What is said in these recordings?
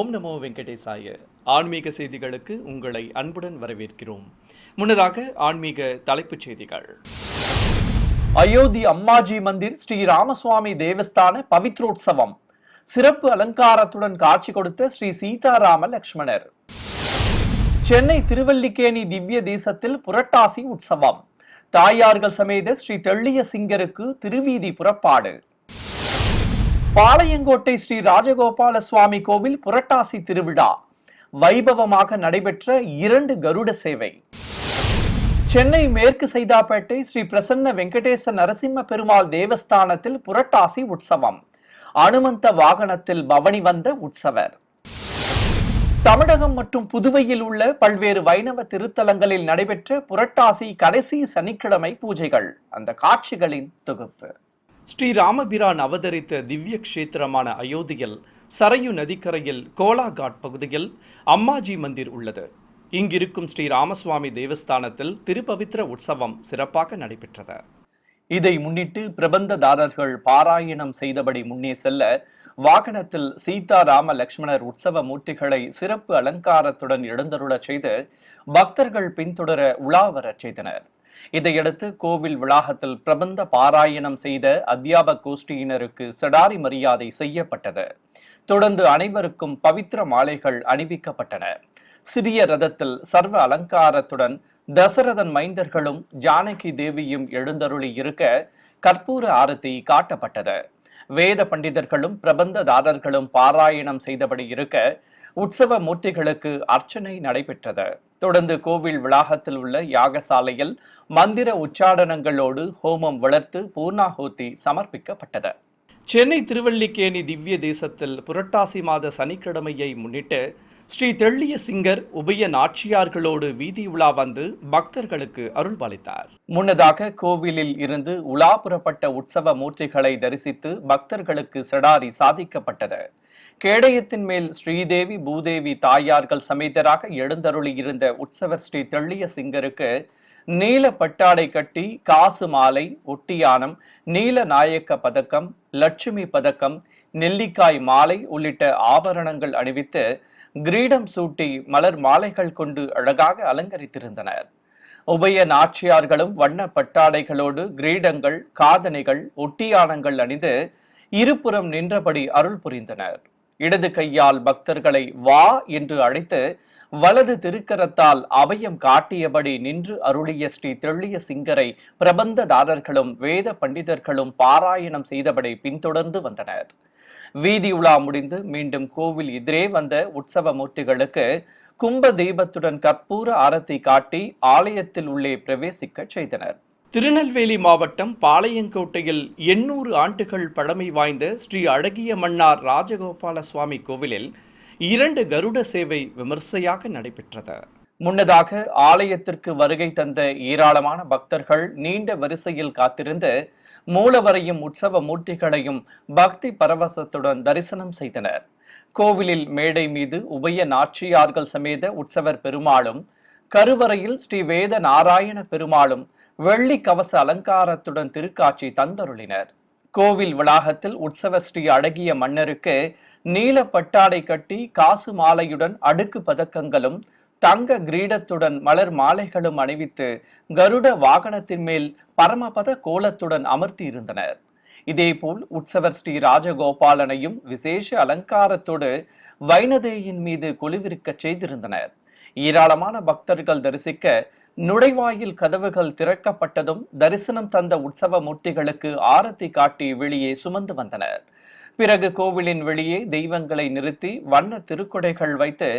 ஓம் நமோ வெங்கடேசாய. ஆன்மீக செய்திகளுக்கு உங்களை அன்புடன் வரவேற்கிறோம். முன்னதாக ஆன்மீக தலைப்புச் செய்திகள். அயோத்தி அம்மாஜி மந்திர் ஸ்ரீ ராமசுவாமி தேவஸ்தான பவித்ரோத்சவம். சிறப்பு அலங்காரத்துடன் காட்சி கொடுத்த ஸ்ரீ சீதாராம லக்ஷ்மணர். சென்னை திருவல்லிக்கேணி திவ்ய தேசத்தில் புரட்டாசி உற்சவம். தாயார்கள் சமேத ஸ்ரீ தெள்ளிய சிங்கருக்கு திருவீதி புறப்பாடு. பாளையங்கோட்டை ஸ்ரீ ராஜகோபால சுவாமி கோவில் புரட்டாசி திருவிழா வைபவமாக நடைபெற்ற 2 கருட சேவை. சென்னை மேற்கு சைதாப்பேட்டை ஸ்ரீ பிரசன்ன வெங்கடேச நரசிம்ம பெருமாள் தேவஸ்தானத்தில் புரட்டாசி உற்சவம். அனுமந்த வாகனத்தில் பவனி வந்த உற்சவர். தமிழகம் மற்றும் புதுவையில் உள்ள பல்வேறு வைணவ திருத்தலங்களில் நடைபெற்ற புரட்டாசி கடைசி சனிக்கிழமை பூஜைகள். அந்த காட்சிகளின் தொகுப்பு. ஸ்ரீராமபிரான் அவதரித்த திவ்ய கஷேத்திரமான அயோத்தியில் சரையு நதிக்கரையில் கோலாகாட் பகுதியில் அம்மாஜி மந்திர் உள்ளது. இங்கிருக்கும் ஸ்ரீ ராமசுவாமி தேவஸ்தானத்தில் திருப்பவித்ர உற்சவம் சிறப்பாக நடைபெற்றது. இதை முன்னிட்டு பிரபந்ததாரர்கள் பாராயணம் செய்தபடி முன்னே செல்ல வாகனத்தில் சீதாராம லக்ஷ்மணர் உற்சவ மூர்த்திகளை சிறப்பு அலங்காரத்துடன் எழுந்தருளச் செய்து பக்தர்கள் பின்தொடர உலாவரச் செய்தனர். இதையடுத்து கோவில் வளாகத்தில் பிரபந்த பாராயணம் செய்த அத்தியாபக கோஷ்டியினருக்கு சடாரி மரியாதை செய்யப்பட்டது. தொடர்ந்து அனைவருக்கும் பவித்திர மாலைகள் அணிவிக்கப்பட்டன. சிறிய ரதத்தில் சர்வ அலங்காரத்துடன் தசரதன் மைந்தர்களும் ஜானகி தேவியும் எழுந்தருளி இருக்க கற்பூர ஆரத்தி காட்டப்பட்டது. வேத பண்டிதர்களும் பிரபந்ததாரர்களும் பாராயணம் செய்தபடி இருக்க உற்சவ மூர்த்திகளுக்கு அர்ச்சனை நடைபெற்றது. தொடர்ந்து கோவில் வளாகத்தில் உள்ள யாகசாலையில் மந்திர உச்சாடனங்களோடு ஹோமம் வளர்த்து பூர்ணாஹூதி சமர்ப்பிக்கப்பட்டது. சென்னை திருவல்லிக்கேணி திவ்ய தேசத்தில் புரட்டாசி மாத சனிக்கிழமையை முன்னிட்டு ஸ்ரீ தெள்ளிய சிங்கர் உபய நாச்சியார்களோடு வீதி உலா வந்து பக்தர்களுக்கு அருள்பாலித்தார். முன்னதாக கோவிலில் இருந்து உலா புறப்பட்ட உற்சவ மூர்த்திகளை தரிசித்து பக்தர்களுக்கு சடாரி சாதிக்கப்பட்டது. கேடயத்தின் மேல் ஸ்ரீதேவி பூதேவி தாயார்கள் சமேதராக எழுந்தருளி இருந்த உற்சவர் ஸ்ரீ தெள்ளிய சிங்கருக்கு நீல பட்டாடை கட்டி காசு மாலை, ஒட்டியானம், நீல நாயக்க பதக்கம், லட்சுமி பதக்கம், நெல்லிக்காய் மாலை உள்ளிட்ட ஆபரணங்கள் அணிவித்து கிரீடம் சூட்டி மலர் மாலைகள் கொண்டு அழகாக அலங்கரித்திருந்தனர். உபய நாச்சியார்களும் வண்ண பட்டாடைகளோடு கிரீடங்கள், காதணிகள், ஒட்டியானங்கள் அணிந்து இருபுறம் நின்றபடி அருள் புரிந்தனர். இடது கையால் பக்தர்களை வா என்று அழைத்து வலது திருக்கரத்தால் அபயம் காட்டியபடி நின்று அருளிய ஸ்ரீ தெள்ளிய சிங்கரை பிரபந்ததாரர்களும் வேத பண்டிதர்களும் பாராயணம் செய்தபடி பின்தொடர்ந்து வந்தனர். வீதி உலா முடிந்து மீண்டும் கோவில் எதிரே வந்த உற்சவ மூர்த்திகளுக்கு கும்ப தீபத்துடன் கற்பூர ஆரத்தி காட்டி ஆலயத்தில் உள்ளே பிரவேசிக்க செய்தனர். திருநெல்வேலி மாவட்டம் பாளையங்கோட்டையில் 800 ஆண்டுகள் பழமை வாய்ந்த ஸ்ரீ அழகிய மன்னார் ராஜகோபால சுவாமி கோவிலில் 2 கருட சேவை விமர்சையாக நடைபெற்றது. முன்னதாக ஆலயத்திற்கு வருகை தந்த ஏராளமான பக்தர்கள் நீண்ட வரிசையில் காத்திருந்து மூலவரையும் உற்சவ மூர்த்திகளையும் பக்தி பரவசத்துடன் தரிசனம் செய்தனர். கோவிலில் மேடை மீது உபய நாச்சியார்கள் சமேத உற்சவர் பெருமாளும், கருவறையில் ஸ்ரீ வேத நாராயண பெருமாளும் வெள்ளி கவச அலங்காரத்துடன் திருக்காட்சி தந்தருளினர். கோவில் வளாகத்தில் உற்சவ ஸ்ரீ அழகிய மன்னருக்கு நீல பட்டாடை கட்டி காசு மாலையுடன் அடுக்கு பதக்கங்களும் தங்க கிரீடத்துடன் மலர் மாலைகளும் அணிவித்து கருட வாகனத்தின் மேல் பரமபத கோலத்துடன் அமர்த்தி இருந்தனர். இதேபோல் உற்சவர் ஸ்ரீ ராஜகோபாலனையும் விசேஷ அலங்காரத்தோடு வைணதேயின் மீது கொலுவிருக்க செய்திருந்தனர். ஏராளமான பக்தர்கள் தரிசிக்க நுழைவாயில் கதவுகள் திறக்கப்பட்டதும் தரிசனம் தந்த உற்சவ மூர்த்திகளுக்கு ஆரத்தி காட்டி வெளியே சுமந்து வந்தனர். பிறகு கோவிலின் வெளியே தெய்வங்களை நிறுத்தி வண்ண திருக்குடைகள் வைத்து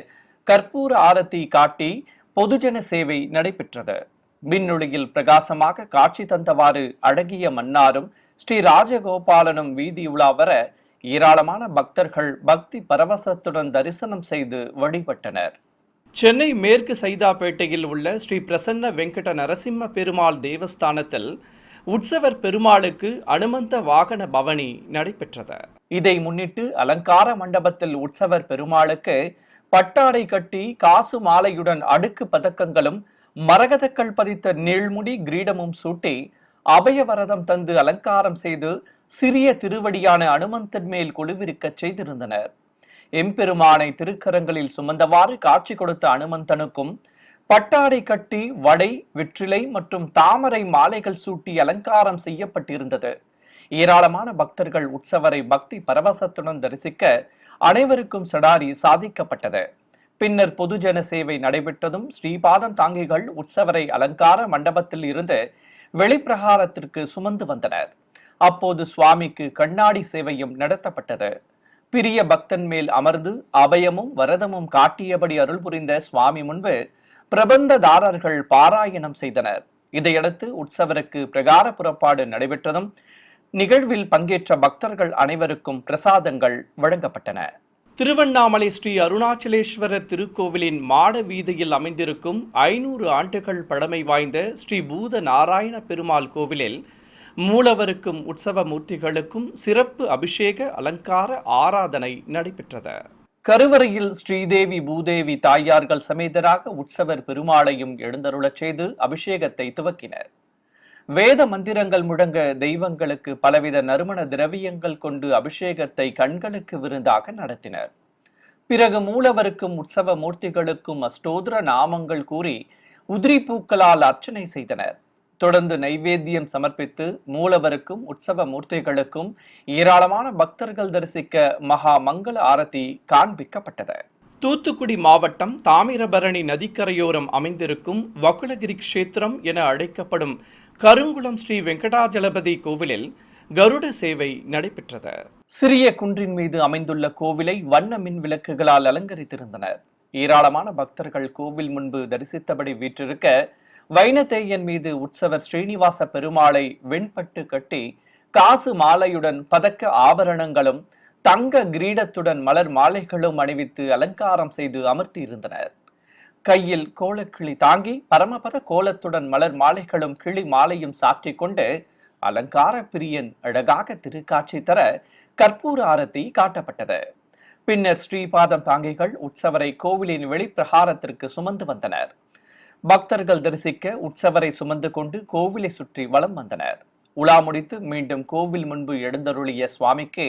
கற்பூர ஆரத்தி காட்டி பொதுஜன சேவை நடைபெற்றது. மின்னொளியில் பிரகாசமாக காட்சி தந்தவாறு அழகிய மன்னாரும் ஸ்ரீ ராஜகோபாலனும் வீதி உலா வர ஏராளமான பக்தர்கள் பக்தி பரவசத்துடன் தரிசனம் செய்து வழிபட்டனர். சென்னை மேற்கு சைதாப்பேட்டையில் உள்ள ஸ்ரீ பிரசன்ன வெங்கட நரசிம்ம பெருமாள் தேவஸ்தானத்தில் உற்சவர் பெருமாளுக்கு அனுமந்த வாகன பவனி நடைபெற்றது. இதை முன்னிட்டு அலங்கார மண்டபத்தில் உற்சவர் பெருமாளுக்கு பட்டாடை கட்டி காசு மாலையுடன் அடுக்கு பதக்கங்களும் மரகதக்கள் பதித்த நீள்முடி கிரீடமும் சூட்டி அபயவரதம் தந்து அலங்காரம் செய்து சிறிய திருவடியான அனுமந்தன் மேல் கொலுவிருக்க செய்திருந்தனர். எம்பெருமானை திருக்கரங்களில் சுமந்தவாறு காட்சி கொடுத்த அனுமந்தனுக்கும் பட்டாடை கட்டி வடை, வெற்றிலை மற்றும் தாமரை மாலைகள் சூட்டி அலங்காரம் செய்யப்பட்டிருந்தது. ஏராளமான பக்தர்கள் உற்சவரை பக்தி பரவசத்துடன் தரிசிக்க அனைவருக்கும் சடாரி சாதிக்கப்பட்டது. பின்னர் பொதுஜன சேவை நடைபெற்றதும் ஸ்ரீபாதம் தாங்கிகள் உற்சவரை அலங்கார மண்டபத்தில் இருந்து வெளிப்பிரகாரத்திற்கு சுமந்து வந்தனர். அப்போது சுவாமிக்கு கண்ணாடி சேவையும் நடத்தப்பட்டது. பிரிய பக்தன் மேல் அமர்ந்து அபயமும் வரதமும் காட்டியபடி அருள் புரிந்த சுவாமி முன்பு பிரபந்ததாரர்கள் பாராயணம் செய்தனர். இதையடுத்து உற்சவருக்கு பிரகார புறப்பாடு நடைபெற்றதும் நிகழ்வில் பங்கேற்ற பக்தர்கள் அனைவருக்கும் பிரசாதங்கள் வழங்கப்பட்டன. திருவண்ணாமலை ஸ்ரீ அருணாச்சலேஸ்வரர் திருக்கோவிலின் மாட வீதியில் அமைந்திருக்கும் 500 ஆண்டுகள் பழமை வாய்ந்த ஸ்ரீ பூத நாராயண பெருமாள் கோவிலில் மூலவருக்கும் உற்சவ மூர்த்திகளுக்கும் சிறப்பு அபிஷேக அலங்கார ஆராதனை நடைபெற்றது. கருவறையில் ஸ்ரீதேவி பூதேவி தாயார்கள் சமேதராக உற்சவர் பெருமாளையும் எழுந்தருளச் செய்து அபிஷேகத்தை துவக்கினர். வேத மந்திரங்கள் முழங்க தெய்வங்களுக்கு பலவித நறுமண திரவியங்கள் கொண்டு அபிஷேகத்தை கண்களுக்கு விருந்தாக நடத்தினர். பிறகு மூலவருக்கும் உற்சவ மூர்த்திகளுக்கும் அஷ்டோத்திர நாமங்கள் கூறி உதிரி பூக்களால் அர்ச்சனை செய்தனர். தொடர்ந்து நைவேத்தியம் சமர்ப்பித்து மூலவருக்கும் உற்சவ மூர்த்திகளுக்கும் ஏராளமான பக்தர்கள் தரிசிக்க மகா மங்கள ஆரத்தி காண்பிக்கப்பட்டது. தூத்துக்குடி மாவட்டம் தாமிரபரணி நதிக்கரையோரம் அமைந்திருக்கும் வகுளகிரி கஷேத்திரம் என அழைக்கப்படும் கருங்குளம் ஸ்ரீ வெங்கடாஜலபதி கோவிலில் கருட சேவை நடைபெற்றது. சிறிய குன்றின் மீது அமைந்துள்ள கோவிலை வண்ண மின் விளக்குகளால் அலங்கரித்திருந்தனர். ஏராளமான பக்தர்கள் கோவில் முன்பு தரிசித்தபடி வீற்றிருக்க வைணதேயன் மீது உற்சவர் ஸ்ரீனிவாச பெருமாளை வெண்பட்டு கட்டி காசு மாலையுடன் பதக்க ஆபரணங்களும் தங்க கிரீடத்துடன் மலர் மாலைகளும் அணிவித்து அலங்காரம் செய்து அமர்த்தியிருந்தனர். கையில் கோலக்கிளி தாங்கி பரமபத கோலத்துடன் மலர் மாலைகளும் கிளி மாலையும் சாற்றிக் கொண்டு அலங்கார பிரியன் அழகாக திருக்காட்சி தர கற்பூர ஆரத்தி காட்டப்பட்டது. பின்னர் ஸ்ரீபாதம் தாங்கிகள் உற்சவரை கோவிலின் வெளிப்பிரகாரத்திற்கு சுமந்து வந்தனர். பக்தர்கள் தரிசிக்க உற்சவரை சுமந்து கொண்டு கோவிலை சுற்றி வலம் வந்தனர். உலா முடித்து மீண்டும் கோவில் முன்பு எழுந்தருளிய சுவாமிக்கு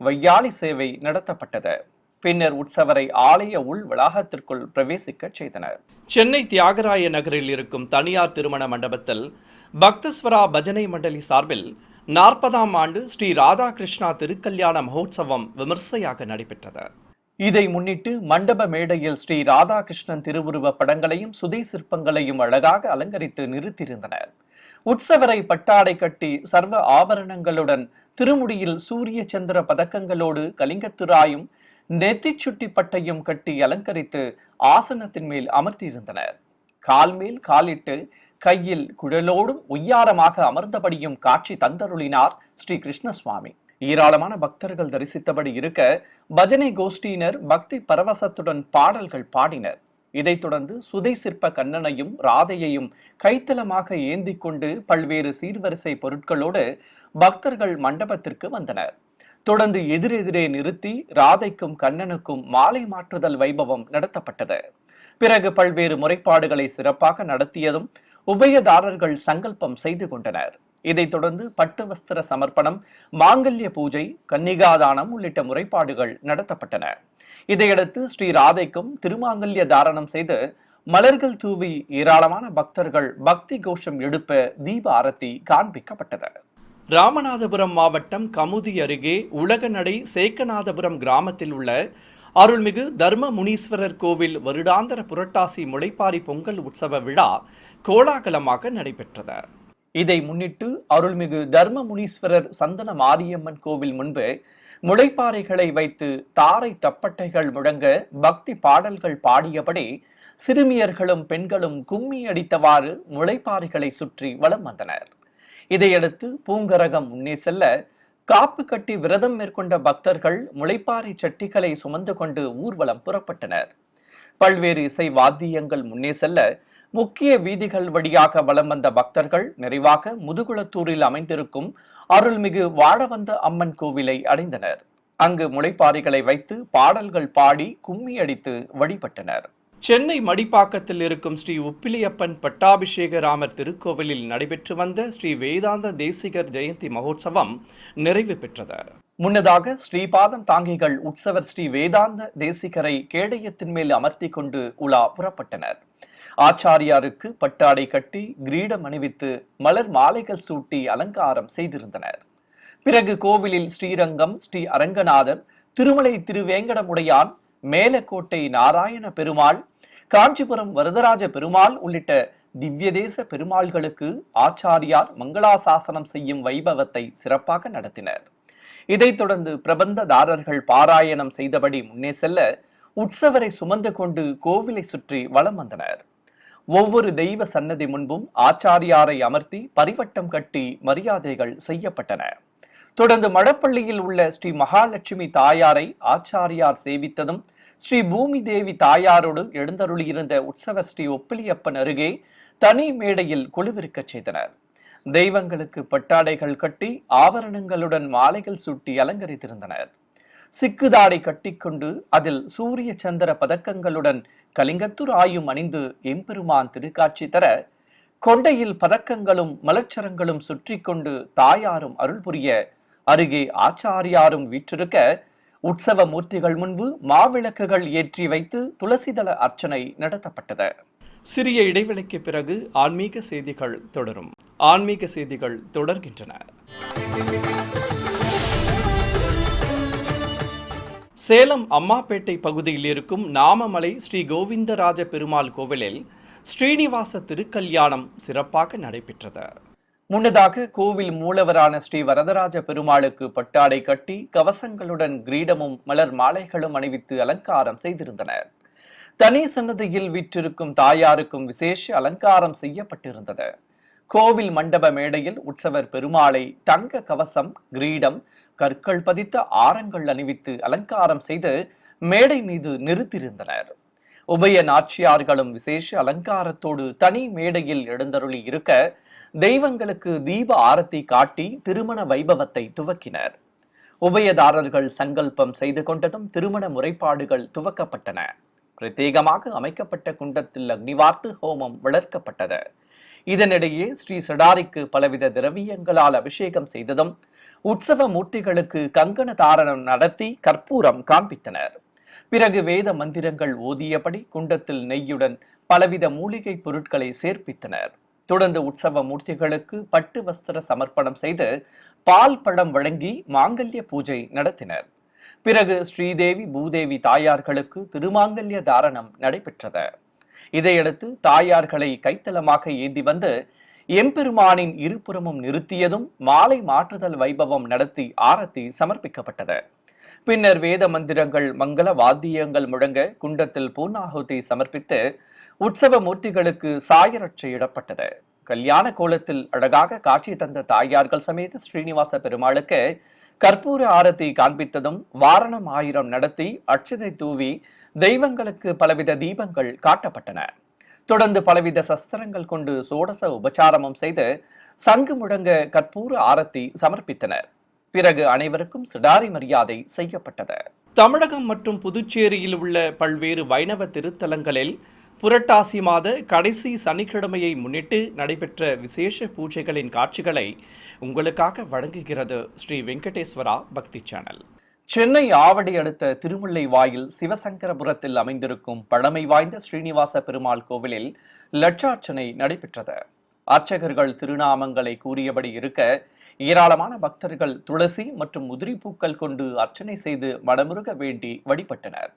வையாளி சேவை நடத்தப்பட்டது. பின்னர் உற்சவரை ஆலய உள் வளாகத்திற்குள் பிரவேசிக்க செய்தனர். சென்னை தியாகராய நகரில் இருக்கும் தனியார் திருமண மண்டபத்தில் பக்தஸ்வரா பஜனை மண்டலி சார்பில் 40ஆம் ஆண்டு ஸ்ரீ ராதாகிருஷ்ணா திருக்கல்யாண மகோத்சவம் விமர்சையாக நடைபெற்றது. இதை முன்னிட்டு மண்டப மேடையில் ஸ்ரீ ராதாகிருஷ்ணன் திருவுருவ படங்களையும் சுதை சிற்பங்களையும் அழகாக அலங்கரித்து நிறுத்தியிருந்தனர். உற்சவரை பட்டாடை கட்டி சர்வ ஆபரணங்களுடன் திருமுடியில் சூரிய சந்திர பதக்கங்களோடு கலிங்கத்துராயும் நெத்தி சுட்டி பட்டையும் கட்டி அலங்கரித்து ஆசனத்தின் மேல் அமர்த்தியிருந்தனர். கால் மேல் காலிட்டு கையில் குழலோடும் ஒய்யாரமாக அமர்ந்தபடியும் காட்சி தந்தருளினார் ஸ்ரீ கிருஷ்ணசுவாமி. ஏராளமான பக்தர்கள் தரிசித்தபடி இருக்க பஜனை கோஷ்டியினர் பக்தி பரவசத்துடன் பாடல்கள் பாடினர். இதைத் தொடர்ந்து சுதை சிற்ப கண்ணனையும் ராதையையும் கைத்தலமாக ஏந்தி கொண்டு பல்வேறு சீர்வரிசை பொருட்களோடு பக்தர்கள் மண்டபத்திற்கு வந்தனர். தொடர்ந்து எதிரெதிரே நிறுத்தி ராதைக்கும் கண்ணனுக்கும் மாலை மாற்றுதல் வைபவம் நடத்தப்பட்டது. பிறகு பல்வேறு முறைப்பாடுகளை சிறப்பாக நடத்தியதும் உபயதாரர்கள் சங்கல்பம் செய்து கொண்டனர். இதைத் தொடர்ந்து பட்டு வஸ்திர சமர்ப்பணம், மாங்கல்ய பூஜை, கன்னிகாதானம் உள்ளிட்ட முறைப்பாடுகள் நடத்தப்பட்டன. இதையடுத்து ஸ்ரீ ராதைக்கும் திருமாங்கல்ய தாரணம் செய்து மலர்கள் தூவி ஏராளமான பக்தர்கள் பக்தி கோஷம் எழுப்ப தீப ஆரத்தி காண்பிக்கப்பட்டது. ராமநாதபுரம் மாவட்டம் கமுதி அருகே உலகநடை சேக்கநாதபுரம் கிராமத்தில் உள்ள அருள்மிகு தர்ம முனீஸ்வரர் கோவில் வருடாந்திர புரட்டாசி முளைப்பாரி பொங்கல் உற்சவ விழா கோலாகலமாக நடைபெற்றது. இதை முன்னிட்டு அருள்மிகு தர்ம முனீஸ்வரர் சந்தன மாரியம்மன் கோவில் முன்பு முளைப்பாறைகளை வைத்து தாரை தப்பட்டைகள் முழங்க பக்தி பாடல்கள் பாடியபடி சிறுமியர்களும் பெண்களும் கும்மி அடித்தவாறு முளைப்பாறைகளை சுற்றி வலம் வந்தனர். இதையடுத்து பூங்கரகம் முன்னே செல்ல காப்பு கட்டி விரதம் மேற்கொண்ட பக்தர்கள் முளைப்பாறை சட்டிகளை சுமந்து கொண்டு ஊர்வலம் புறப்பட்டனர். பல்வேறு இசை வாத்தியங்கள் முன்னே செல்ல முக்கிய வீதிகள் வழியாக வலம் வந்த பக்தர்கள் நிறைவாக முதுகுளத்தூரில் அமைந்திருக்கும் அருள்மிகு வாழவந்த அம்மன் கோவிலை அடைந்தனர். அங்கு முளைப்பாறைகளை வைத்து பாடல்கள் பாடி கும்மி அடித்து வழிபட்டனர். சென்னை மடிப்பாக்கத்தில் இருக்கும் ஸ்ரீ உப்பிலியப்பன் பட்டாபிஷேக ராமர் திருக்கோவிலில் நடைபெற்று வந்த ஸ்ரீ வேதாந்த தேசிகர் ஜெயந்தி மகோத்சவம் நிறைவு பெற்றது. முன்னதாக ஸ்ரீபாதம் தாங்கிகள் உற்சவர் ஸ்ரீ வேதாந்த தேசிகரை கேடயத்தின் மேல் அமர்த்தி கொண்டு உலா புறப்பட்டனர். ஆச்சாரியாருக்கு பட்டாடை கட்டி கிரீடம் அணிவித்து மலர் மாலைகள் சூட்டி அலங்காரம் செய்திருந்தனர். பிறகு கோவிலில் ஸ்ரீரங்கம் ஸ்ரீ அரங்கநாதர், திருமலை திருவேங்கடமுடையான், மேலக்கோட்டை நாராயண பெருமாள், காஞ்சிபுரம் வரதராஜ பெருமாள் உள்ளிட்ட திவ்யதேச பெருமாள்களுக்கு ஆச்சாரியார் மங்களாசாசனம் செய்யும் வைபவத்தை சிறப்பாக நடத்தினர். இதைத் தொடர்ந்து பிரபந்ததாரர்கள் பாராயணம் செய்தபடி முன்னே செல்ல உற்சவரை சுமந்து கொண்டு கோவிலை சுற்றி வலம் வந்தனர். ஒவ்வொரு தெய்வ சன்னதி முன்பும் ஆச்சாரியாரை அமர்த்தி பரிவட்டம் கட்டி மரியாதைகள் செய்யப்பட்டன. தொடர்ந்து மடப்பள்ளியில் உள்ள ஸ்ரீ மகாலட்சுமி தாயாரை ஆச்சாரியார் சேவித்ததும் ஸ்ரீ பூமி தேவி தாயாரோடு எழுந்தருளியிருந்த உற்சவ ஸ்ரீ ஒப்பிலியப்பன் அருகே தனி மேடையில் குழுவிருக்கச் செய்தனர். தெய்வங்களுக்கு பட்டாடைகள் கட்டி ஆபரணங்களுடன் மாலைகள் சூட்டி அலங்கரித்திருந்தனர். சிக்குதாடை கட்டிக்கொண்டு அதில் சூரிய சந்திர பதக்கங்களுடன் கலிங்கத்தூர் ஆயும் அணிந்து எம்பெருமான் திருக்காட்சி தர, கொண்டையில் பதக்கங்களும் மலர்ச்சரங்களும் சுற்றி கொண்டு தாயாரும் அருள் புரிய, அருகே ஆச்சாரியாரும் வீற்றிருக்க, உற்சவ மூர்த்திகள் முன்பு மாவிளக்குகள் ஏற்றி வைத்து துளசிதள அர்ச்சனை நடத்தப்பட்டது. சிறிய இடைவெளிக்கு பிறகு ஆன்மீக செய்திகள் தொடரும். ஆன்மீக செய்திகள் தொடர்கின்றன. சேலம் அம்மாப்பேட்டை பகுதியில் இருக்கும் நாமமலை ஸ்ரீ கோவிந்தராஜ பெருமாள் கோவிலில் ஸ்ரீனிவாச திருக்கல்யாணம் சிறப்பாக நடைபெற்றது. முன்னதாக கோவில் மூலவரான ஸ்ரீ வரதராஜ பெருமாளுக்கு பட்டாடை கட்டி கவசங்களுடன் கிரீடமும் மலர் மாலைகளும் அணிவித்து அலங்காரம் செய்திருந்தனர். தனி சன்னதியில் வீற்றிருக்கும் தாயாருக்கும் விசேஷ அலங்காரம் செய்யப்பட்டிருந்தது. கோவில் மண்டப மேடையில் உற்சவர் பெருமாளை தங்க கவசம், கிரீடம், கற்கள் பதித்த ஆரங்கள் அணிவித்து அலங்காரம் செய்து மேடை மீது நிறுத்தியிருந்தனர். உபய நாச்சியார்களும் விசேஷ அலங்காரத்தோடு தனி மேடையில் எழுந்தருளி இருக்க, தெய்வங்களுக்கு தீப ஆரத்தி காட்டி திருமண வைபவத்தை துவக்கினர். உபயதாரர்கள் சங்கல்பம் செய்து கொண்டதும் திருமண முறைப்பாடுகள் துவக்கப்பட்டன. பிரத்யேகமாக அமைக்கப்பட்ட குண்டத்தில் அக்னிவார்த்து ஹோமம் வளர்க்கப்பட்டது. இதனிடையே ஸ்ரீ சடாரிக்கு பலவித திரவியங்களால் அபிஷேகம் செய்ததும் உற்சவ மூர்த்திகளுக்கு கங்கண தாரணம் நடத்தி கற்பூரம் காண்பித்தனர். பிறகு வேத மந்திரங்கள் ஓதியபடி குண்டத்தில் நெய்யுடன் பலவித மூலிகை பொருட்களை சேர்ப்பித்தனர். தொடர்ந்து உற்சவ மூர்த்திகளுக்கு பட்டு வஸ்திர சமர்ப்பணம் செய்து பால் பழம் வழங்கி மாங்கல்ய பூஜை நடத்தினர். பிறகு ஸ்ரீதேவி பூதேவி தாயார்களுக்கு திருமாங்கல்ய தாரணம் நடைபெற்றது. இதையடுத்து தாயார்களை கைத்தலமாக ஏந்தி வந்து எம்பெருமானின் இருபுறமும் நிறுத்தியதும் மாலை மாற்றுதல் வைபவம் நடத்தி ஆரத்தி சமர்ப்பிக்கப்பட்டது. பின்னர் வேத மந்திரங்கள், மங்கள வாத்தியங்கள் முழங்க குண்டத்தில் பூர்ணாகுதி சமர்ப்பித்து உற்சவ மூர்த்திகளுக்கு சாயரட்சையிடப்பட்டது. கல்யாண கோலத்தில் அழகாக காட்சி தந்த தாயார்கள் சமேத ஸ்ரீனிவாச பெருமாளுக்கு கற்பூர ஆரத்தி காண்பித்ததும் வாரணம் ஆயிரம் நடத்தி அட்சதை தூவி தெய்வங்களுக்கு பலவித தீபங்கள் காட்டப்பட்டன. தொடர்ந்து பலவித சஸ்திரங்கள் கொண்டு சோடச உபச்சாரமும் செய்து சங்கு முழங்க கற்பூர ஆரத்தி சமர்ப்பித்தனர். பிறகு அனைவருக்கும் சிடாரி மரியாதை செய்யப்பட்டது. தமிழகம் மற்றும் புதுச்சேரியில் உள்ள பல்வேறு வைணவ திருத்தலங்களில் புரட்டாசி மாத கடைசி சனிக்கிழமையை முன்னிட்டு நடைபெற்ற விசேஷ பூஜைகளின் காட்சிகளை உங்களுக்காக வழங்குகிறது ஸ்ரீ வெங்கடேஸ்வரா பக்தி சேனல். சென்னை ஆவடி அடுத்த திருமுல்லை வாயில் சிவசங்கரபுரத்தில் அமைந்திருக்கும் பழமை வாய்ந்த ஸ்ரீனிவாச பெருமாள் கோவிலில் லட்சார்ச்சனை நடைபெற்றது. அர்ச்சகர்கள் திருநாமங்களை கூறியபடி இருக்க, ஏராளமான பக்தர்கள் துளசி மற்றும் உதிரி பூக்கள் கொண்டு அர்ச்சனை செய்து மனமுருக வேண்டி வழிபட்டனர்.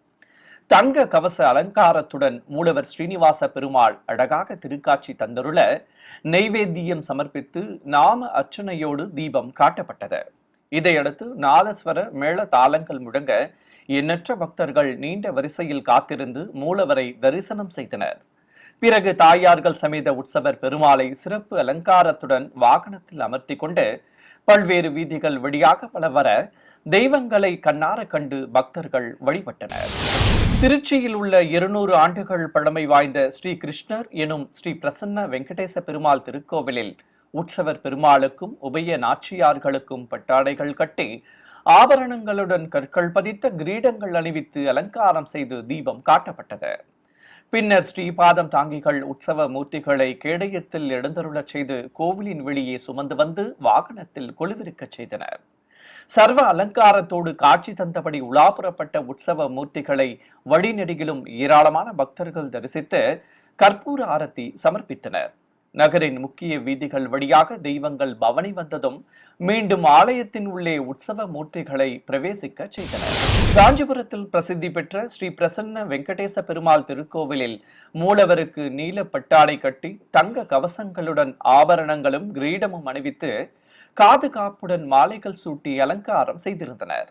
தங்க கவச அலங்காரத்துடன் மூலவர் ஸ்ரீனிவாச பெருமாள் அழகாக திருக்காட்சி தந்தருள நெய்வேத்தியம் சமர்ப்பித்து நாம அர்ச்சனையோடு தீபம் காட்டப்பட்டது. இதையடுத்து நாதஸ்வர மேள தாளங்கள் முழங்க எண்ணற்ற பக்தர்கள் நீண்ட வரிசையில் காத்திருந்து மூலவரை தரிசனம் செய்தனர். பிறகு தாயார்கள் சமேத உற்சவர் பெருமாளை சிறப்பு அலங்காரத்துடன் வாகனத்தில் அமர்த்தி கொண்டு பல்வேறு வீதிகள் வழியாக வர தெய்வங்களை கண்ணார கண்டு பக்தர்கள் வழிபட்டனர். திருச்சியில் உள்ள 200 ஆண்டுகள் பழமை வாய்ந்த ஸ்ரீ கிருஷ்ணர் எனும் ஸ்ரீ பிரசன்ன வெங்கடேச பெருமாள் திருக்கோவிலில் உற்சவர் பெருமாளுக்கும் உபய நாச்சியார்களுக்கும் பட்டாடைகள் கட்டி ஆபரணங்களுடன் கற்கள் பதித்த கிரீடங்கள் அணிவித்து அலங்காரம் செய்து தீபம் காட்டப்பட்டது. பின்னர் ஸ்ரீபாதம் தாங்கிகள் உற்சவ மூர்த்திகளை கேடயத்தில் எழுந்தருளச் செய்து கோவிலின் வெளியே சுமந்து வந்து வாகனத்தில் கொலுவிருக்கச் செய்தனர். சர்வ அலங்காரத்தோடு காட்சி தந்தபடி உலாபுறப்பட்ட உற்சவ மூர்த்திகளை வழிநெடுகிலும் ஏராளமான பக்தர்கள் தரிசித்து கற்பூர ஆரத்தி சமர்ப்பித்தனர். நகரின் முக்கிய வீதிகள் வழியாக தெய்வங்கள் பவனி வந்ததும் மீண்டும் ஆலயத்தின் உள்ளே உற்சவ மூர்த்திகளை பிரவேசிக்க செய்தனர். காஞ்சிபுரத்தில் பிரசித்தி பெற்ற ஸ்ரீ பிரசன்ன வெங்கடேச பெருமாள் திருக்கோவிலில் மூலவருக்கு நீல பட்டாடை கட்டி தங்க கவசங்களுடன் ஆபரணங்களும் கிரீடமும் அணிவித்து காது காப்புடன் மாலைகள் சூட்டி அலங்காரம் செய்திருந்தனர்.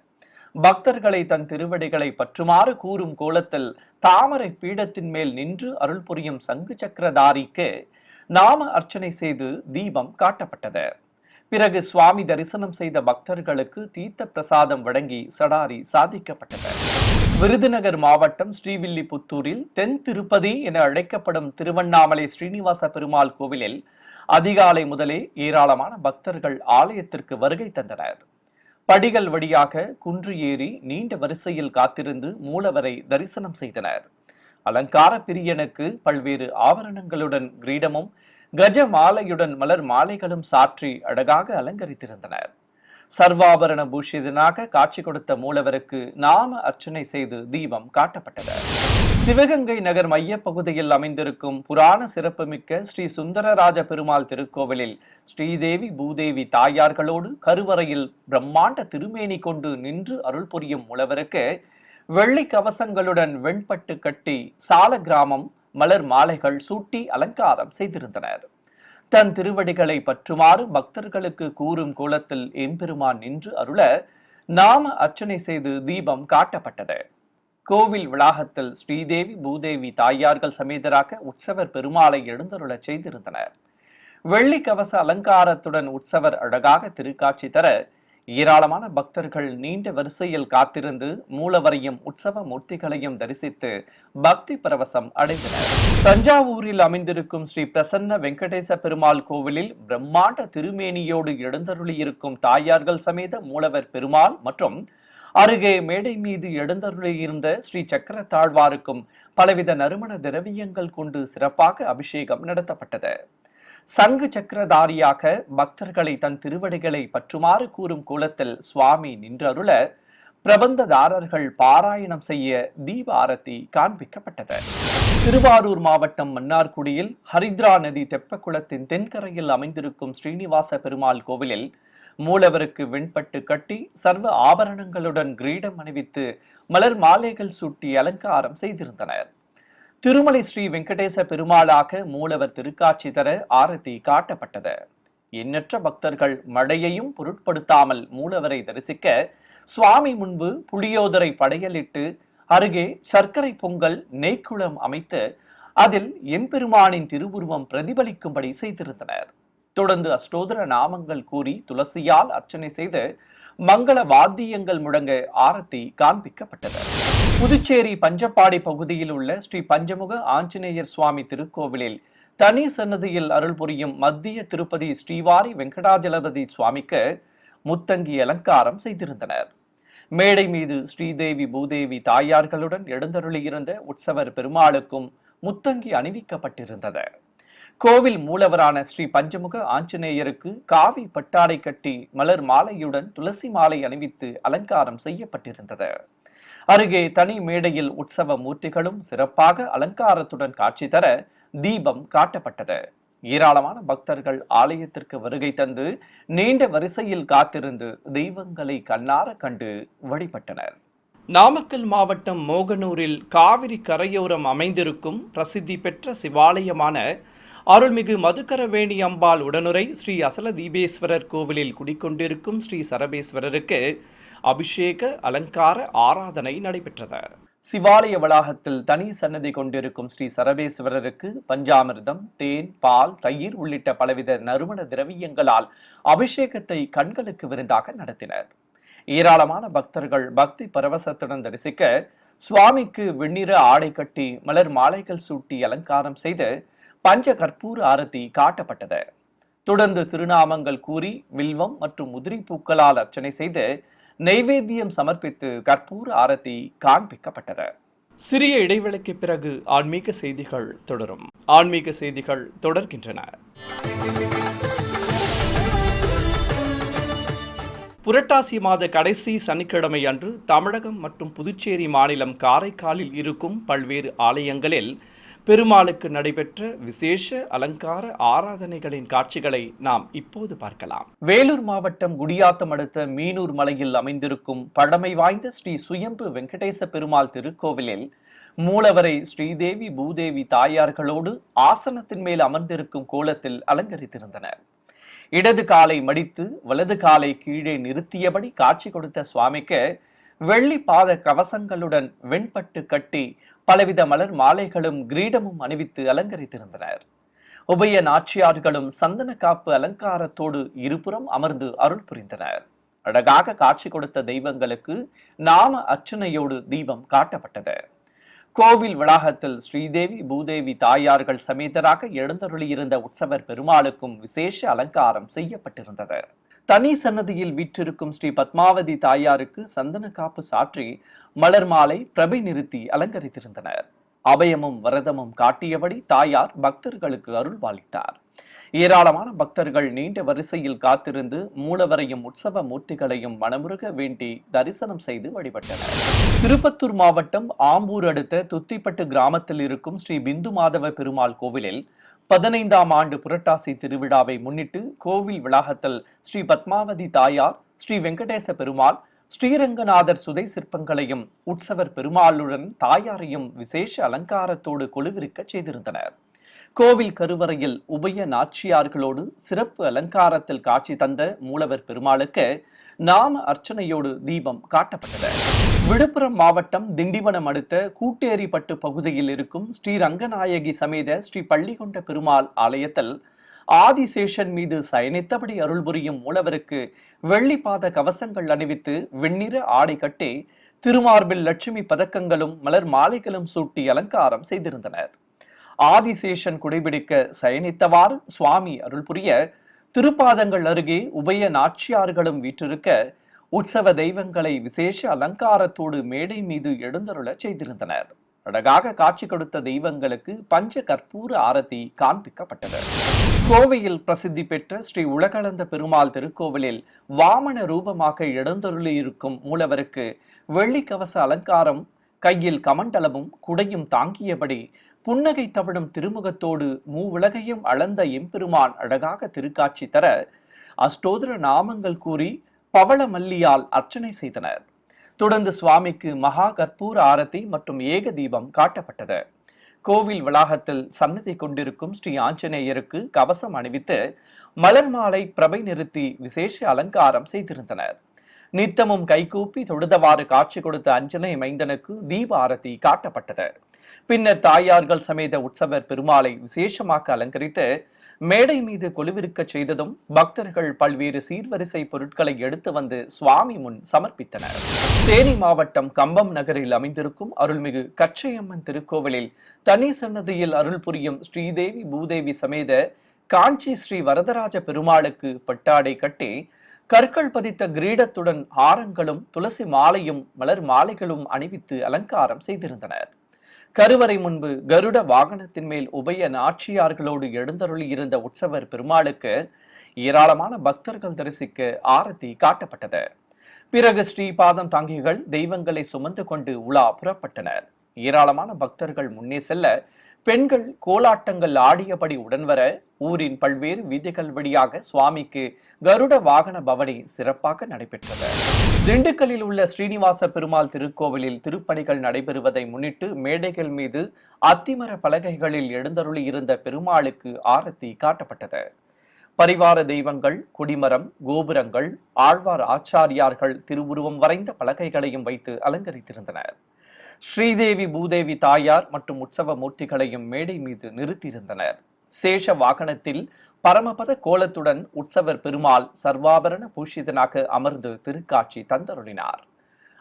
பக்தர்களை தன் திருவடிகளை பற்றுமாறு கூறும் கோலத்தில் தாமரை பீடத்தின் மேல் நின்று அருள் புரியும் சங்கு சக்கரதாரிக்கு நாம அர்ச்சனை செய்து தீபம் காட்டப்பட்டது. பிறகு சுவாமி தரிசனம் செய்த பக்தர்களுக்கு தீர்த்த பிரசாதம் வழங்கி சடாரி சாதிக்கப்பட்டது. விருதுநகர் மாவட்டம் ஸ்ரீவில்லிபுத்தூரில் தென் திருப்பதி என அழைக்கப்படும் திருவண்ணாமலை ஸ்ரீனிவாச பெருமாள் கோவிலில் அதிகாலை முதலே ஏராளமான பக்தர்கள் ஆலயத்திற்கு வருகை தந்தனர். படிகள் வழியாக குன்று ஏறி நீண்ட வரிசையில் காத்திருந்து மூலவரை தரிசனம் செய்தனர். அலங்கார பிரியனுக்கு பல்வேறு ஆபரணங்களுடன் கிரீடமும் கஜ மாலையுடன் மலர் மாலைகளும் சாற்றி அழகாக அலங்கரித்திருந்தனர். சர்வாபரண பூஷிதனாக காட்சி கொடுத்த மூலவருக்கு நாம அர்ச்சனை செய்து தீபம் காட்டப்பட்டது. சிவகங்கை நகர் மைய பகுதியில் அமைந்திருக்கும் புராண சிறப்புமிக்க ஸ்ரீ சுந்தரராஜ பெருமாள் திருக்கோவிலில் ஸ்ரீதேவி பூதேவி தாயார்களோடு கருவறையில் பிரம்மாண்ட திருமேனி கொண்டு நின்று அருள் புரியும் மூலவருக்கு வெள்ளி கவசங்களுடன் வெண்பட்டு கட்டி சால கிராமம் மலர் மாலைகள் சூட்டி அலங்காரம் செய்திருந்தனர். தன் திருவடிகளை பற்றுமாறு பக்தர்களுக்கு கூறும் கோலத்தில் எம்பெருமான் நின்று அருள நாம அர்ச்சனை செய்து தீபம் காட்டப்பட்டது. கோவில் வளாகத்தில் ஸ்ரீதேவி பூதேவி தாயார்கள் சமேதராக உற்சவர் பெருமாளை எழுந்தருளச் செய்திருந்தனர். வெள்ளி கவச அலங்காரத்துடன் உற்சவர் அழகாக திருக்காட்சி தர ஏராளமான பக்தர்கள் நீண்ட வரிசையில் காத்திருந்து மூலவரையும் உற்சவ மூர்த்திகளையும் தரிசித்து பக்தி பரவசம் அடைந்தனர். தஞ்சாவூரில் அமைந்திருக்கும் ஸ்ரீ பிரசன்ன வெங்கடேச பெருமாள் கோவிலில் பிரம்மாண்ட திருமேனியோடு எழுந்தருளியிருக்கும் தாயார்கள் சமேத மூலவர் பெருமாள் மற்றும் அருகே மேடை மீது எழுந்தருளியிருந்த ஸ்ரீ சக்கர தாழ்வாருக்கும் பலவித நறுமண திரவியங்கள் கொண்டு சிறப்பாக அபிஷேகம் நடத்தப்பட்டது. சங்கு சக்கரதாரியாக பக்தர்களை தன் திருவடிகளை பற்றுமாறு கூறும் கோலத்தில் சுவாமி நின்றருள பிரபந்ததாரர்கள் பாராயணம் செய்ய தீப ஆரத்தி காண்பிக்கப்பட்டது. திருவாரூர் மாவட்டம் மன்னார்குடியில் ஹரித்ரா நதி தெப்பக்குளத்தின் தென்கரையில் அமைந்திருக்கும் ஸ்ரீனிவாச பெருமாள் கோவிலில் மூலவருக்கு வெண்பட்டு கட்டி சர்வ ஆபரணங்களுடன் கிரீடம் அணிவித்து மலர் மாலைகள் சூட்டி அலங்காரம் செய்திருந்தனர். திருமலை ஸ்ரீ வெங்கடேச பெருமாளாக மூலவர் திருக்காட்சி தர ஆரத்தி காட்டப்பட்டது. எண்ணற்ற பக்தர்கள் மழையையும் பொருட்படுத்தாமல் மூலவரை தரிசிக்க சுவாமி முன்பு புளியோதரை படையலிட்டு அருகே சர்க்கரை பொங்கல் நெய்க்குளம் அமைத்து அதில் எம்பெருமானின் திருவுருவம் பிரதிபலிக்கும்படி செய்திருந்தனர். தொடர்ந்து அஷ்டோதர நாமங்கள் கூறி துளசியால் அர்ச்சனை செய்து மங்கள வாத்தியங்கள் முழங்க ஆரத்தி காண்பிக்கப்பட்டது. புதுச்சேரி பஞ்சப்பாடி பகுதியில் உள்ள ஸ்ரீ பஞ்சமுக ஆஞ்சநேயர் சுவாமி திருக்கோவிலில் தனி சன்னதியில் அருள் புரியும் மத்திய திருப்பதி ஸ்ரீவாரி வெங்கடாஜலபதி சுவாமிக்கு முத்தங்கி அலங்காரம் செய்திருந்தனர். மேடை மீது ஸ்ரீதேவி பூதேவி தாயார்களுடன் எழுந்தருளியிருந்த உற்சவர் பெருமாளுக்கும் முத்தங்கி அணிவிக்கப்பட்டிருந்தது. கோவில் மூலவரான ஸ்ரீ பஞ்சமுக ஆஞ்சநேயருக்கு காவி பட்டாடை கட்டி மலர் மாலையுடன் துளசி மாலை அணிவித்து அலங்காரம் செய்யப்பட்டிருந்தது. அருகே தனி மேடையில் உற்சவ மூர்த்திகளும் சிறப்பாக அலங்காரத்துடன் காட்சி தர தீபம் காட்டப்பட்டது. ஏராளமான பக்தர்கள் ஆலயத்திற்கு வருகை தந்து நீண்ட வரிசையில் காத்திருந்து தெய்வங்களை கண்ணார கண்டு வழிபட்டனர். நாமக்கல் மாவட்டம் மோகனூரில் காவிரி கரையோரம் அமைந்திருக்கும் பிரசித்தி பெற்ற சிவாலயமான அருள்மிகு மதுக்கரவேணி அம்பாள் உடனுரை ஸ்ரீ அசல தீபேஸ்வரர் கோவிலில் குடிக்கொண்டிருக்கும் ஸ்ரீ சரபேஸ்வரருக்கு அபிஷேக அலங்கார ஆராதனை நடைபெற்றது. சிவாலய வளாகத்தில் தனி சன்னதி கொண்டிருக்கும் ஸ்ரீ சரபேஸ்வரருக்கு பஞ்சாமிர்தம், தேன், பால், தயிர் உள்ளிட்ட பலவித நறுமண திரவியங்களால் அபிஷேகத்தை கண்களுக்கு விருந்தாக நடத்தினர். ஏராளமான பக்தர்கள் பக்தி பரவசத்துடன் தரிசிக்க சுவாமிக்கு வெண்ணிற ஆடை கட்டி மலர் மாலைகள் சூட்டி அலங்காரம் செய்து பஞ்ச கற்பூர ஆரத்தி காட்டப்பட்டது. தொடர்ந்து திருநாமங்கள் கூறி வில்வம் மற்றும் உதிரி பூக்களால் அர்ச்சனை செய்து நெய்வேத்தியம் சமர்ப்பித்து கற்பூர ஆரத்தி காண்பிக்கப்பட்டது. சிறிய இடைவேளைக்கு பிறகு ஆன்மீக செய்திகள் தொடரும். ஆன்மீக செய்திகள் தொடர்கின்றன. புரட்டாசி மாத கடைசி சனிக்கிழமை அன்று தமிழகம் மற்றும் புதுச்சேரி மாநிலம் காரைக்காலில் இருக்கும் பல்வேறு ஆலயங்களில் பெருமாளுக்கு நடைபெற்ற விசேஷ அலங்கார ஆராதனைகளின் காட்சிகளை நாம் இப்போது பார்க்கலாம். வேலூர் மாவட்டம் குடியாத்தம் அடுத்த மீனூர் மலையில் அமைந்திருக்கும் பழமை வாய்ந்த ஸ்ரீ சுயம்பு வெங்கடேச பெருமாள் திருக்கோவிலில் மூலவரை ஸ்ரீதேவி பூதேவி தாயார்களோடு ஆசனத்தின் மேல் அமர்ந்திருக்கும் கோலத்தில் அலங்கரித்திருந்தனர். இடது காலை மடித்து வலது காலை கீழே நிறுத்தியபடி காட்சி கொடுத்த சுவாமிக்கு வெள்ளி பாத கவசங்களுடன் வெண்பட்டு கட்டி பலவித மலர் மாலைகளும் கிரீடமும் அணிவித்து அலங்கரித்திருந்தனர். உபய நாச்சியார்களும் சந்தன காப்பு அலங்காரத்தோடு இருபுறம் அமர்ந்து அருள் புரிந்தனர். அழகாக காட்சி கொடுத்த தெய்வங்களுக்கு நாம அர்ச்சனையோடு தீபம் காட்டப்பட்டது. கோவில் வளாகத்தில் ஸ்ரீதேவி பூதேவி தாயார்கள் சமேதராக எழுந்தருளியிருந்த உற்சவர் பெருமாளுக்கும் விசேஷ அலங்காரம் செய்யப்பட்டிருந்தது. தனி சன்னதியில் வீற்றிருக்கும் ஸ்ரீ பத்மாவதி தாயாருக்கு சந்தன காப்பு சாற்றி மலர் மாலை பிரபை நிறுத்தி அலங்கரித்திருந்தனர். அபயமும் வரதமும் காட்டியபடி தாயார் பக்தர்களுக்கு அருள்பாலித்தார். ஏராளமான பக்தர்கள் நீண்ட வரிசையில் காத்திருந்து மூலவரையும் உற்சவ மூர்த்திகளையும் மனமுருக வேண்டி தரிசனம் செய்து வழிபட்டனர். திருப்பத்தூர் மாவட்டம் ஆம்பூர் அடுத்த துத்திப்பட்டு கிராமத்தில் இருக்கும் ஸ்ரீ பிந்து மாதவ பெருமாள் கோவிலில் 15ஆம் ஆண்டு புரட்டாசி திருவிழாவை முன்னிட்டு கோவில் வளாகத்தில் ஸ்ரீ பத்மாவதி தாயார், ஸ்ரீ வெங்கடேச பெருமாள், ஸ்ரீரங்கநாதர் சுதை சிற்பங்களையும் உற்சவர் பெருமாளுடன் தாயாரையும் விசேஷ அலங்காரத்தோடு கொலுவிருக்க செய்திருந்தனர். கோவில் கருவறையில் உபய நாச்சியார்களோடு சிறப்பு அலங்காரத்தில் காட்சி தந்த மூலவர் பெருமாளுக்கு நாம அர்ச்சனையோடு தீபம் காட்டப்பட்டது. விழுப்புரம் மாவட்டம் திண்டிவனம் அடுத்த கூட்டேரிப்பட்டு பகுதியில் இருக்கும் ஸ்ரீரங்கநாயகி சமேத ஸ்ரீ பள்ளிகொண்ட பெருமாள் ஆலயத்தில் ஆதிசேஷன் மீது சயனித்தபடி அருள் புரியும் மூலவருக்கு வெள்ளி பாத கவசங்கள் அணிவித்து வெண்ணிற ஆடை கட்டி திருமார்பில் லட்சுமி பதக்கங்களும் மலர் மாலைகளும் சூட்டி அலங்காரம் செய்திருந்தனர். ஆதிசேஷன் குடைபிடிக்க சயனித்தவாறு சுவாமி அருள் புரிய திருப்பாதங்கள் அருகே உபய நாச்சியார்களும் வீற்றிருக்க உற்சவ தெய்வங்களை விசேஷ அலங்காரத்தோடு மேடை மீது எழுந்தருள செய்திருந்தனர். அழகாக காட்சி கொடுத்த தெய்வங்களுக்கு பஞ்ச கற்பூர ஆரத்தி காண்பிக்கப்பட்டது. கோவையில் பிரசித்தி பெற்ற ஸ்ரீ உலகளந்த பெருமாள் திருக்கோவிலில் வாமன ரூபமாக எழுந்தருளியிருக்கும் மூலவருக்கு வெள்ளி கவச அலங்காரம், கையில் கமண்டலமும் குடையும் தாங்கியபடி புன்னகை தவழும் திருமுகத்தோடு மூவுலகையும் அளந்த எம்பெருமான் அழகாக திருக்காட்சி தர அஷ்டோத்திர நாமங்கள் கூறி பவள மல்லியால் அர்ச்சனை செய்தனர். தொடர்ந்து சுவாமிக்கு மகா கற்பூர ஆரத்தி மற்றும் ஏக தீபம் காட்டப்பட்டது. கோவில் வளாகத்தில் சன்னதி கொண்டிருக்கும் ஸ்ரீ ஆஞ்சநேயருக்கு கவசம் அணிவித்து மலர் மாலை பிரபை நிறுத்தி விசேஷ அலங்காரம் செய்திருந்தனர். நித்தமும் கைகூப்பி தொழுதவாறு காட்சி கொடுத்த அஞ்சனை மைந்தனுக்கு தீப ஆரத்தி காட்டப்பட்டது. பின்னர் தாயார்கள் சமேத உற்சவர் பெருமாளை விசேஷமாக அலங்கரித்து மேடை மீது கொலுவிருக்க செய்ததும் பக்தர்கள் பல்வேறு சீர்வரிசை பொருட்களை எடுத்து வந்து சுவாமி முன் சமர்ப்பித்தனர். தேனி மாவட்டம் கம்பம் நகரில் அமைந்திருக்கும் அருள்மிகு கச்சையம்மன் திருக்கோவிலில் தனி சன்னதியில் அருள் புரியும் ஸ்ரீதேவி பூதேவி சமேத காஞ்சி ஸ்ரீ வரதராஜ பெருமாளுக்கு பட்டாடை கட்டி கற்கள் பதித்த கிரீடத்துடன் ஆரங்களும் துளசி மாலையும் மலர் மாலைகளும் அணிவித்து அலங்காரம் செய்திருந்தனர். கருவறை முன்பு கருட வாகனத்தின் மேல் உபய நாச்சியார்களோடு எழுந்தருளி இருந்த உற்சவர் பெருமாளுக்கு ஏராளமான பக்தர்கள் தரிசிக்க ஆரத்தி காட்டப்பட்டது. பிறகு ஸ்ரீபாதம் தாங்கிகள் தெய்வங்களை சுமந்து கொண்டு உலா புறப்பட்டனர். ஏராளமான பக்தர்கள் முன்னே செல்ல பெண்கள் கோலாட்டங்கள் ஆடியபடி உடன்வர ஊரின் பல்வேறு வீதிகள் வழியாக சுவாமிக்கு கருட வாகன பவனி சிறப்பாக நடைபெற்றது. திண்டுக்கல்லில் உள்ள ஸ்ரீனிவாச பெருமாள் திருக்கோவிலில் திருப்பணிகள் நடைபெறுவதை முன்னிட்டு மேடைகள் மீது அத்திமர பலகைகளில் எழுந்தருளி இருந்த பெருமாளுக்கு ஆரத்தி காட்டப்பட்டது. பரிவார தெய்வங்கள், கொடிமரம், கோபுரங்கள், ஆழ்வார் ஆச்சாரியார்கள் திருவுருவம் வரைந்த பலகைகளையும் வைத்து அலங்கரித்திருந்தனர். ஸ்ரீதேவி பூதேவி தாயார் மற்றும் உற்சவ மூர்த்திகளையும் மேடை மீது நிறுத்தியிருந்தனர். சேஷ வாகனத்தில் பரமபத கோலத்துடன் உற்சவர் பெருமாள் சர்வாபரண பூஷிதனாக அமர்ந்து திருக்காட்சி தந்தருளினார்.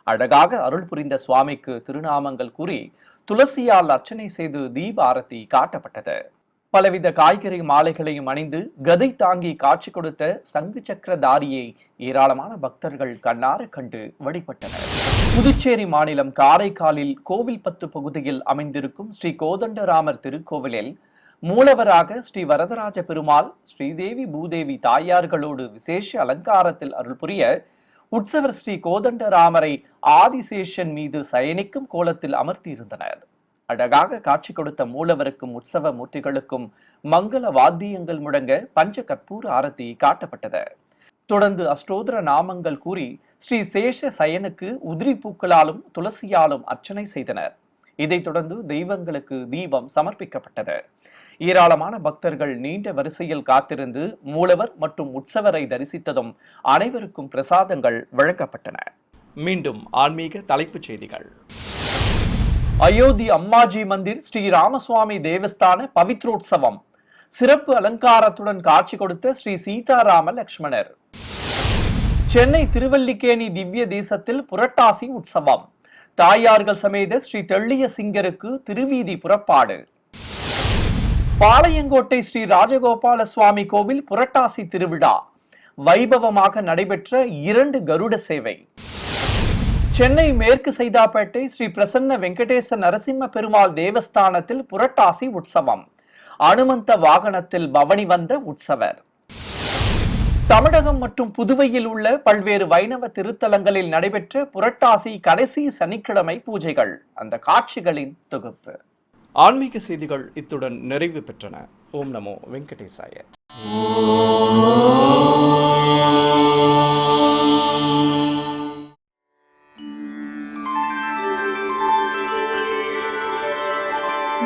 அழகாக அருள் புரிந்த சுவாமிக்கு திருநாமங்கள் கூறி துளசியால் அர்ச்சனை செய்து தீப ஆரத்தி காட்டப்பட்டது. பலவித காய்கறி மாலைகளையும் அணிந்து கதை தாங்கி காட்சி கொடுத்த சங்கு சக்கரதாரியை ஏராளமான பக்தர்கள் கண்ணார கண்டு வழிபட்டனர். புதுச்சேரி மாநிலம் காரைக்காலில் கோவில்பத்து பகுதியில் அமைந்திருக்கும் ஸ்ரீ கோதண்டராமர் திருக்கோவிலில் மூலவராக ஸ்ரீ வரதராஜ பெருமாள், ஸ்ரீதேவி பூதேவி தாயார்களோடு விசேஷ அலங்காரத்தில் அருள் புரிய உற்சவர் ஸ்ரீ கோதண்டராமரை ஆதிசேஷன் மீது சயனிக்கும் கோலத்தில் அமர்த்தியிருந்தனர். அழகாக காட்சி கொடுத்த மூலவருக்கும் உற்சவ மூர்த்திகளுக்கும் மங்கள வாத்தியங்கள் முழங்க பஞ்ச கற்பூர ஆரத்தி காட்டப்பட்டது. தொடர்ந்து அஷ்டோத்திர நாமங்கள் கூறி ஸ்ரீ சேஷ சயனுக்கு உதிரி பூக்களாலும் துளசியாலும் அர்ச்சனை செய்தனர். இதைத் தொடர்ந்து தெய்வங்களுக்கு தீபம் சமர்ப்பிக்கப்பட்டது. ஏராளமான பக்தர்கள் நீண்ட வரிசையில் காத்திருந்து மூலவர் மற்றும் உற்சவரை தரிசித்ததும் அனைவருக்கும் பிரசாதங்கள் வழங்கப்பட்டன. மீண்டும் ஆன்மீக தலைப்புச் செய்திகள். அயோத்தி அம்மாஜி மந்திர் ஸ்ரீ ராமசுவாமி தேவஸ்தான பவித்ரோத்சவம். சிறப்பு அலங்காரத்துடன் காட்சி கொடுத்த ஸ்ரீ சீதாராம லக்ஷ்மணர். சென்னை திருவல்லிக்கேணி திவ்ய தேசத்தில் புரட்டாசி உற்சவம். தாயார்கள் சமேத ஸ்ரீ தெள்ளிய சிங்கருக்கு திருவீதி புறப்பாடு. பாளையங்கோட்டை ஸ்ரீ ராஜகோபால சுவாமி கோவில் புரட்டாசி திருவிழா வைபவமாக நடைபெற்ற 2 கருட சேவை. சென்னை மேற்கு சைதாப்பேட்டை ஸ்ரீ பிரசன்ன வெங்கடேச நரசிம்ம பெருமாள் தேவஸ்தானத்தில் புரட்டாசி உற்சவம். அனுமந்த வாகனத்தில் பவனி வந்த உற்சவர். தமிழகம் மற்றும் புதுவையில் உள்ள பல்வேறு வைணவ திருத்தலங்களில் நடைபெற்ற புரட்டாசி கடைசி சனிக்கிழமை பூஜைகள், அந்த காட்சிகளின் தொகுப்பு. ஆன்மீக செய்திகள் இத்துடன் நிறைவு பெற்றன. ஓம் நமோ வெங்கடேசாய.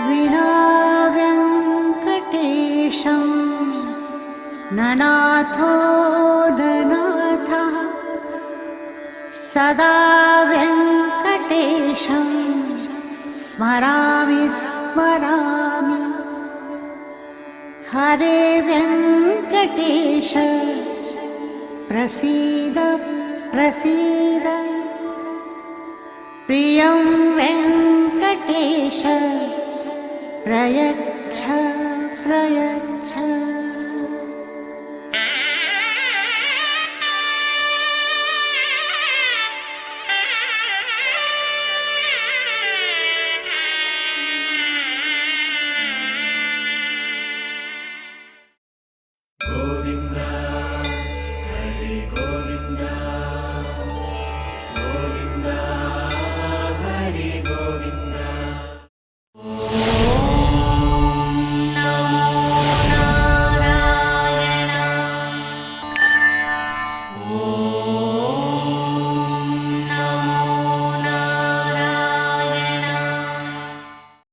வினா வெங்கடேஷம் நநாதோ நநாதः சதா வெங்கடேஷம் ஸ்மராமி ஸ்மராமி. ஹரே வெங்கடேஷ பிரசீத பிரசீத. பிரியம் வெங்கடேஷ பிரயச்ச பிரயச்ச.